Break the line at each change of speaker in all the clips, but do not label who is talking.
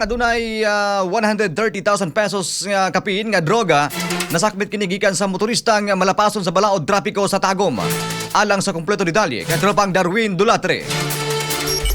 Adunay 130,000 pesos nga kapiin nga droga nasakmit kini gikan sa motorista nga malapason sa balaod trapiko sa Tagum. Alang sa kumpleto detalye kay tropang Darwin Dulatre.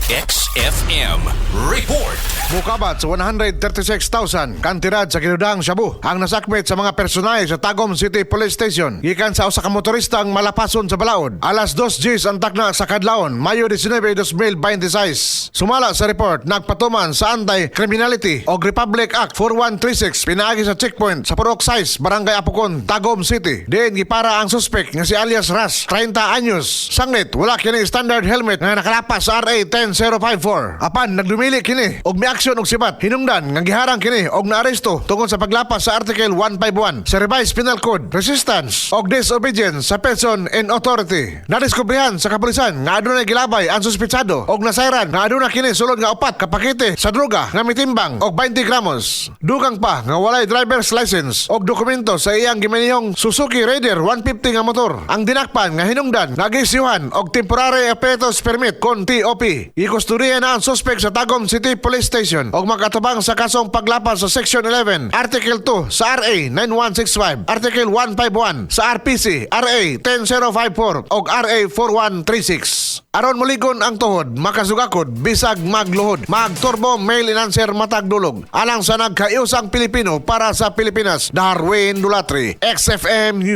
XFM Report.
Mukabat sa 136,000 kantirad sa kinudang Shabu ang nasakmit sa mga personay sa Tagum City Police Station gikan sa usa ka motoristang malapason sa balaod. Alas 2:10 ang takna sa kadlawon, Mayo 19, 2026. Sumala sa report, nagpatuman sa Anti-Criminality o Republic Act 4136 pinaagi sa checkpoint sa Purok 6, Barangay Apukon, Tagum City. Diin gipara ang suspect nga si alias Ras, 30 anyos. Sanglit, wala kini standard helmet nga nakalapas sa RA 10054. Apan nagdumili kini og may aksyon og sibat, hinungdan nga giharang kini og naaresto tungod sa paglapas sa Article 151 sa Revised Penal Code, resistance og disobedience sa person in authority. Nadiskubrihan sa kapulisan nga adunay gilabay ang suspitsado og nasayran nga aduna kini sulod nga 4 ka pakete sa droga nga mitimbang og 20 gramos. Dugang pa nga walay driver's license og dokumento sa iyang gimanihong Suzuki Raider 150 nga motor. Ang dinakpan nga hinungdan nagisyuhan og temporary apparatus permit kon TOP. Ikustodiya na ang suspect sa Tagum City Police Station og makatabang sa kasong paglapas sa Section 11, Article 2 sa RA 9165, Article 151 sa RPC, RA 10054 og RA 4136. Aron muligon ang tuhod, makasugakod, bisag magluhod, magturbo, mail inanser matag dulog. Alang sa nagkaiusang Pilipino para sa Pilipinas, Darwin Dulatre, XFM News.